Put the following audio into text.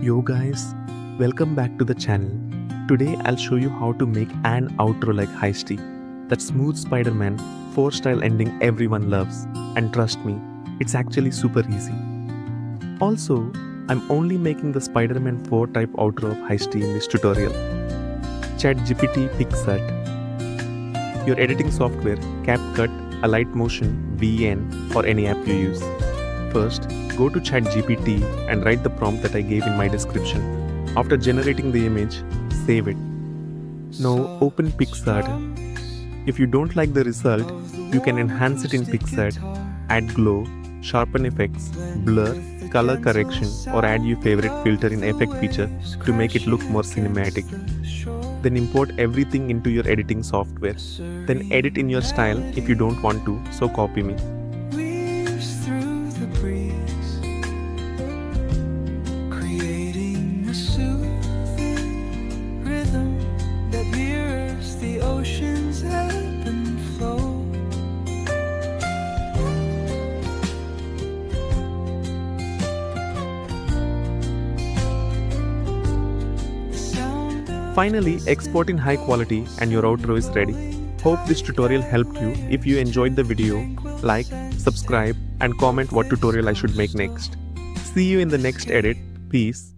Yo guys, welcome back to the channel. Today I'll show you how to make an outro like Heisty. That smooth Spider-Man 4 style ending everyone loves. And trust me, it's actually super easy. Also, I'm only making the Spider-Man 4 type outro of Heisty in this tutorial. ChatGPT PicsArt. Your editing software, CapCut, Alight Motion, VN or any app you use. First, go to ChatGPT and write the prompt that I gave in my description. After generating the image, save it. Now open PicsArt. If you don't like the result, you can enhance it in PicsArt, add glow, sharpen effects, blur, color correction or add your favorite filter in effect feature to make it look more cinematic. Then import everything into your editing software. Then edit in your style if you don't want to, so copy me. Finally, export in high quality and your outro is ready. Hope this tutorial helped you. If you enjoyed the video, like, subscribe and comment what tutorial I should make next. See you in the next edit. Peace.